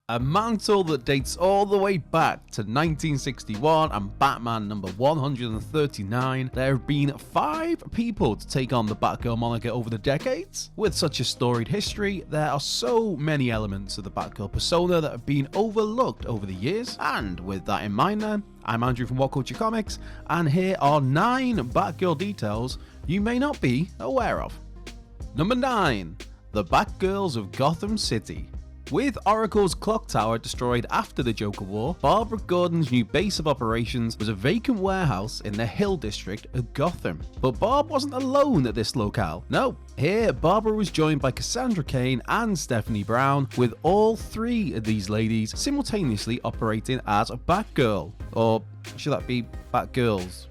A mantle that dates all the way back to 1961 and Batman number 139. There have been 5 people to take on the Batgirl moniker over the decades. With such a storied history, there are so many elements of the Batgirl persona that have been overlooked over the years. And with that in mind then, I'm Andrew from What Culture Comics, and here are 9 Batgirl details you may not be aware of. Number 9. The Batgirls of Gotham City. With Oracle's clock tower destroyed after the Joker War, Barbara Gordon's new base of operations was a vacant warehouse in the Hill District of Gotham. But Barb wasn't alone at this locale. No, here Barbara was joined by Cassandra Cain and Stephanie Brown, with all 3 of these ladies simultaneously operating as a Batgirl. Or should that be Batgirls?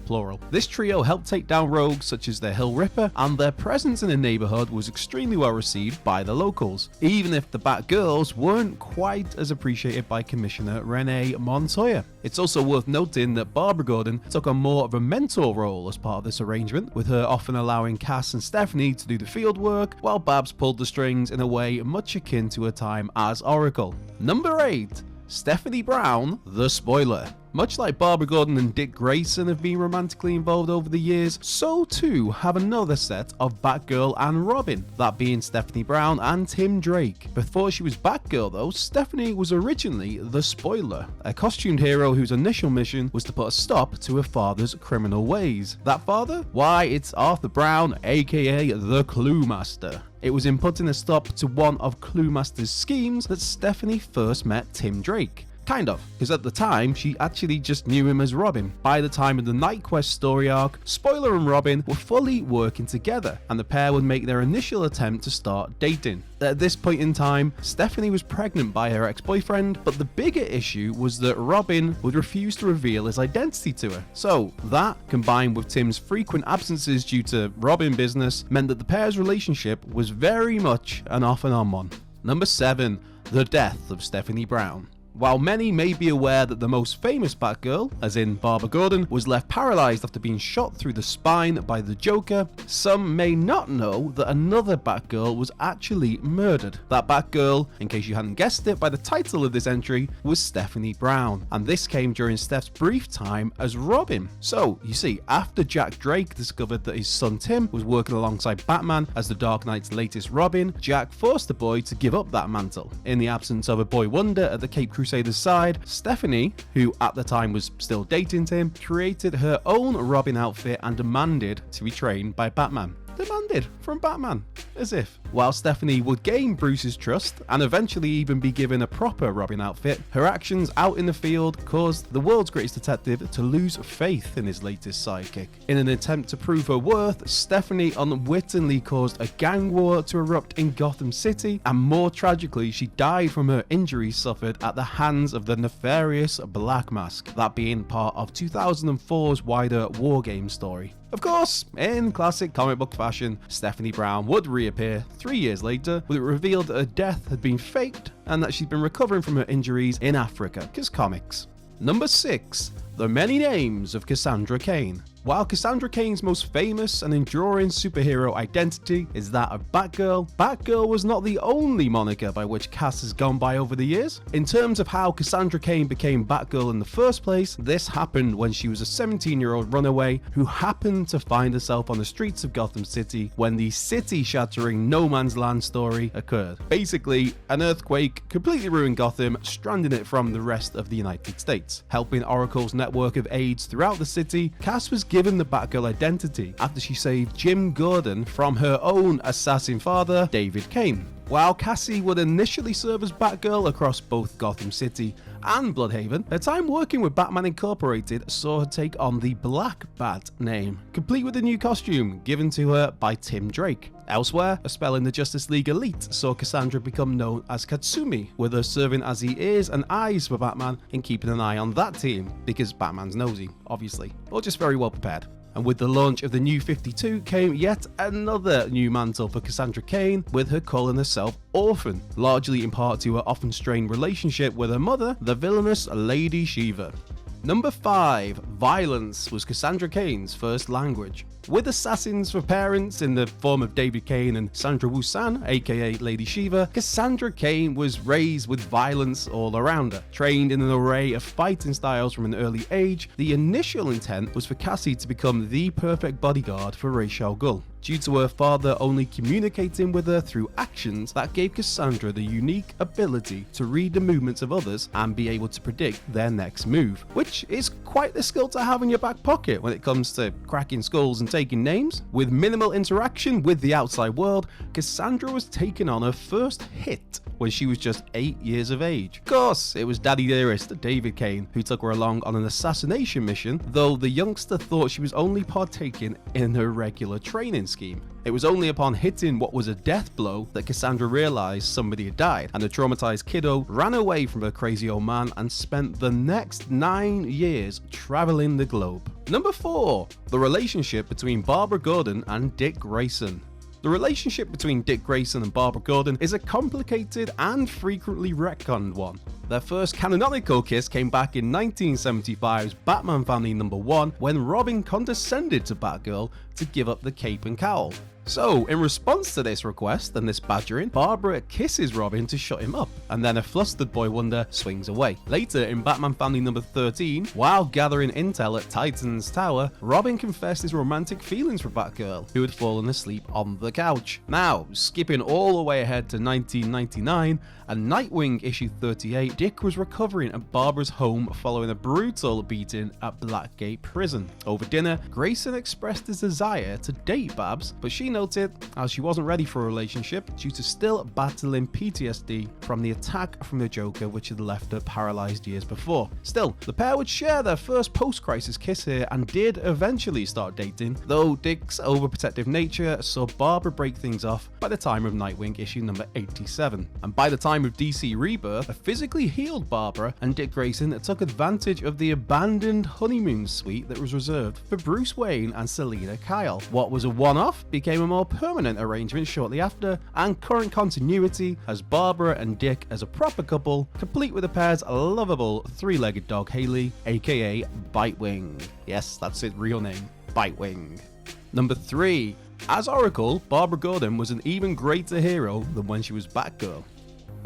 Plural. This trio helped take down rogues such as the Hill Ripper, and their presence in the neighborhood was extremely well received by the locals, even if the Batgirls weren't quite as appreciated by Commissioner Renee Montoya. It's also worth noting that Barbara Gordon took on more of a mentor role as part of this arrangement, with her often allowing Cass and Stephanie to do the field work, while Babs pulled the strings in a way much akin to her time as Oracle. Number 8. Stephanie Brown, the Spoiler. Much like Barbara Gordon and Dick Grayson have been romantically involved over the years, so too have another set of Batgirl and Robin, that being Stephanie Brown and Tim Drake. Before she was Batgirl though, Stephanie was originally the Spoiler, a costumed hero whose initial mission was to put a stop to her father's criminal ways. That father? Why, it's Arthur Brown, aka the Clue Master. It was in putting a stop to one of Clue Master's schemes that Stephanie first met Tim Drake. Kind of, because at the time, she actually just knew him as Robin. By the time of the Night Quest story arc, Spoiler and Robin were fully working together, and the pair would make their initial attempt to start dating. At this point in time, Stephanie was pregnant by her ex-boyfriend, but the bigger issue was that Robin would refuse to reveal his identity to her. So that, combined with Tim's frequent absences due to Robin business, meant that the pair's relationship was very much an off and on one. Number 7. The death of Stephanie Brown. While many may be aware that the most famous Batgirl, as in Barbara Gordon, was left paralysed after being shot through the spine by the Joker, some may not know that another Batgirl was actually murdered. That Batgirl, in case you hadn't guessed it by the title of this entry, was Stephanie Brown, and this came during Steph's brief time as Robin. So, you see, after Jack Drake discovered that his son Tim was working alongside Batman as the Dark Knight's latest Robin, Jack forced the boy to give up that mantle. In the absence of a boy wonder at the Cape Crusader's side, Stephanie, who at the time was still dating Tim, created her own Robin outfit and demanded to be trained by Batman. Demanded from Batman, as if. While Stephanie would gain Bruce's trust and eventually even be given a proper Robin outfit, her actions out in the field caused the world's greatest detective to lose faith in his latest sidekick. In an attempt to prove her worth, Stephanie unwittingly caused a gang war to erupt in Gotham City, and more tragically, she died from her injuries suffered at the hands of the nefarious Black Mask, that being part of 2004's wider War Games story. Of course, in classic comic book fashion, Stephanie Brown would reappear 3 years later, with it revealed that her death had been faked and that she'd been recovering from her injuries in Africa, 'cause comics. Number 6. The many names of Cassandra Cain. While Cassandra Cain's most famous and enduring superhero identity is that of Batgirl, Batgirl was not the only moniker by which Cass has gone by over the years. In terms of how Cassandra Cain became Batgirl in the first place, this happened when she was a 17-year-old runaway who happened to find herself on the streets of Gotham City when the city-shattering No Man's Land story occurred. Basically, an earthquake completely ruined Gotham, stranding it from the rest of the United States. Helping Oracle's network of aides throughout the city, Cass was given the Batgirl identity after she saved Jim Gordon from her own assassin father, David Cain. While Cassie would initially serve as Batgirl across both Gotham City and Bloodhaven, her time working with Batman Incorporated saw her take on the Black Bat name, complete with a new costume given to her by Tim Drake. Elsewhere, a spell in the Justice League Elite saw Cassandra become known as Katsumi, with her serving as the ears and eyes for Batman and keeping an eye on that team, because Batman's nosy, obviously, or just very well prepared. And with the launch of the New 52 came yet another new mantle for Cassandra Cain, with her calling herself Orphan, largely in part to her often strained relationship with her mother, the villainous Lady Shiva. Number 5. Violence was Cassandra Cain's first language. With assassins for parents in the form of David Cain and Sandra Wusan, aka Lady Shiva, Cassandra Cain was raised with violence all around her. Trained in an array of fighting styles from an early age, the initial intent was for Cassie to become the perfect bodyguard for Ra's al Ghul. Due to her father only communicating with her through actions, that gave Cassandra the unique ability to read the movements of others and be able to predict their next move, which is quite the skill to have in your back pocket when it comes to cracking skulls and taking names. With minimal interaction with the outside world, Cassandra was taking on her first hit when she was just 8 years of age. Of course, it was Daddy Dearest David Cain who took her along on an assassination mission, though the youngster thought she was only partaking in her regular training scheme. It was only upon hitting what was a death blow that Cassandra realized somebody had died, and the traumatized kiddo ran away from her crazy old man and spent the next 9 years traveling the globe. Number 4. The relationship between Barbara Gordon and Dick Grayson. The relationship between Dick Grayson and Barbara Gordon is a complicated and frequently retconned one. Their first canonical kiss came back in 1975's Batman Family #1 when Robin condescended to Batgirl to give up the cape and cowl. So, in response to this request and this badgering, Barbara kisses Robin to shut him up, and then a flustered boy wonder swings away. Later, in Batman Family #13, while gathering intel at Titan's Tower, Robin confessed his romantic feelings for Batgirl, who had fallen asleep on the couch. Now, skipping all the way ahead to 1999, and Nightwing issue 38, Dick was recovering at Barbara's home following a brutal beating at Blackgate Prison. Over dinner, Grayson expressed his desire to date Babs, but she noted how she wasn't ready for a relationship due to still battling PTSD from the attack from the Joker, which had left her paralyzed years before. Still, the pair would share their first post-crisis kiss here and did eventually start dating, though Dick's overprotective nature saw Barbara break things off by the time of Nightwing issue number 87. And by the time of DC Rebirth, a physically healed Barbara and Dick Grayson took advantage of the abandoned honeymoon suite that was reserved for Bruce Wayne and Selina Kyle. What was a one-off became a more permanent arrangement shortly after, and current continuity has Barbara and Dick as a proper couple, complete with the pair's lovable three-legged dog Haley, aka Bitewing. Yes, that's its real name, Bitewing. Number 3. As Oracle, Barbara Gordon was an even greater hero than when she was Batgirl.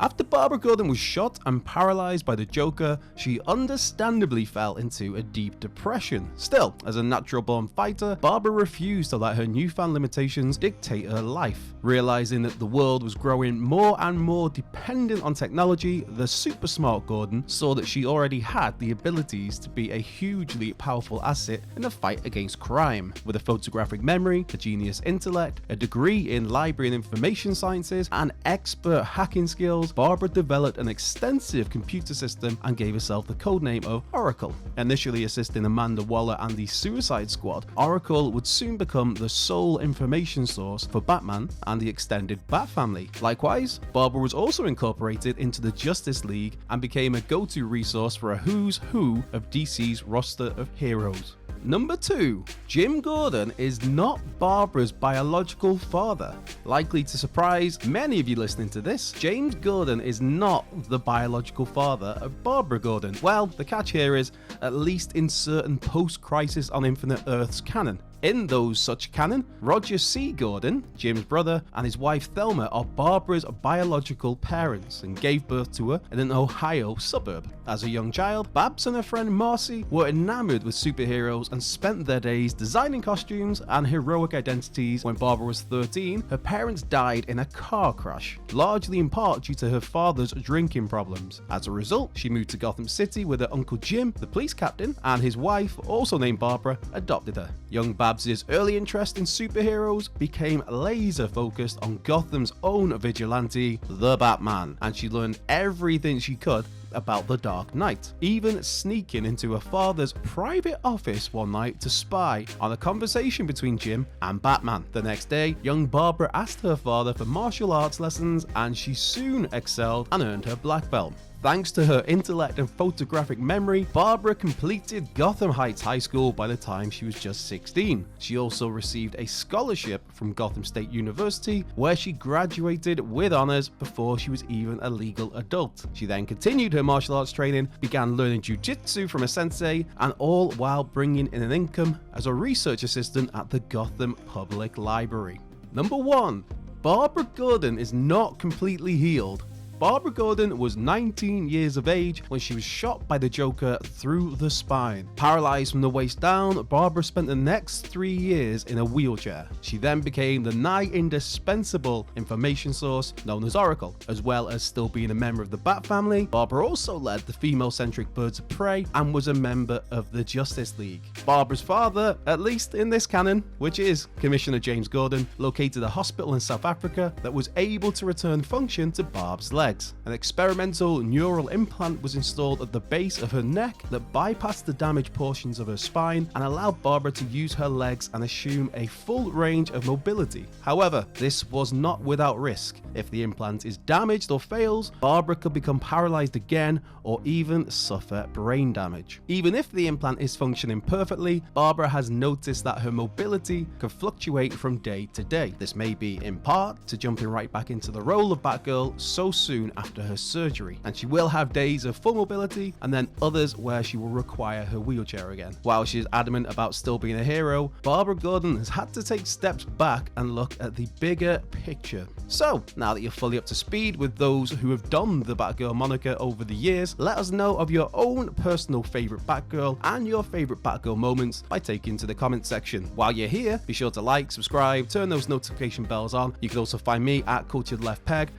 After Barbara Gordon was shot and paralyzed by the Joker, she understandably fell into a deep depression. Still, as a natural-born fighter, Barbara refused to let her newfound limitations dictate her life. Realizing that the world was growing more and more dependent on technology, the super-smart Gordon saw that she already had the abilities to be a hugely powerful asset in the fight against crime. With a photographic memory, a genius intellect, a degree in library and information sciences, and expert hacking skills, Barbara developed an extensive computer system and gave herself the codename of Oracle. Initially assisting Amanda Waller and the Suicide Squad, Oracle would soon become the sole information source for Batman and the extended Bat family. Likewise, Barbara was also incorporated into the Justice League and became a go-to resource for a who's who of DC's roster of heroes. Number 2. Jim Gordon is not Barbara's biological father. Likely to surprise many of you listening to this, James Gordon is not the biological father of Barbara Gordon. Well, the catch here is, at least in certain post-Crisis on Infinite Earths canon. In those such canon, Roger C. Gordon, Jim's brother, and his wife Thelma are Barbara's biological parents and gave birth to her in an Ohio suburb. As a young child, Babs and her friend Marcy were enamored with superheroes and spent their days designing costumes and heroic identities. When Barbara was 13, her parents died in a car crash, largely in part due to her father's drinking problems. As a result, she moved to Gotham City with her uncle Jim, the police captain, and his wife, also named Barbara, adopted her. Young Babs' early interest in superheroes became laser focused on Gotham's own vigilante, the Batman, and she learned everything she could about the Dark Knight, even sneaking into her father's private office one night to spy on a conversation between Jim and Batman. The next day, young Barbara asked her father for martial arts lessons, and she soon excelled and earned her black belt. Thanks to her intellect and photographic memory, Barbara completed Gotham Heights High School by the time she was just 16. She also received a scholarship from Gotham State University, where she graduated with honors before she was even a legal adult. She then continued her her martial arts training, began learning jiu-jitsu from a sensei, and all while bringing in an income as a research assistant at the Gotham Public Library. Number 1. Barbara Gordon is not completely healed. Barbara Gordon was 19 years of age when she was shot by the Joker through the spine. Paralyzed from the waist down, Barbara spent the next 3 years in a wheelchair. She then became the nigh indispensable information source known as Oracle. As well as still being a member of the Bat family, Barbara also led the female-centric Birds of Prey and was a member of the Justice League. Barbara's father, at least in this canon, which is Commissioner James Gordon, located a hospital in South Africa that was able to return function to Barb's legs. An experimental neural implant was installed at the base of her neck that bypassed the damaged portions of her spine and allowed Barbara to use her legs and assume a full range of mobility. However, this was not without risk. If the implant is damaged or fails, Barbara could become paralyzed again or even suffer brain damage. Even if the implant is functioning perfectly, Barbara has noticed that her mobility can fluctuate from day to day. This may be in part to jumping right back into the role of Batgirl so soon after her surgery, and she will have days of full mobility and then others where she will require her wheelchair again. While she is adamant about still being a hero, Barbara Gordon has had to take steps back and look at the bigger picture. So, now that you're fully up to speed with those who have donned the Batgirl moniker over the years, let us know of your own personal favourite Batgirl and your favourite Batgirl moments by taking to the comment section. While you're here, be sure to like, subscribe, turn those notification bells on. You can also find me at Cultured Left Peg.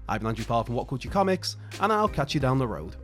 I've been Andrew Parr from What Culture Comics, and I'll catch you down the road.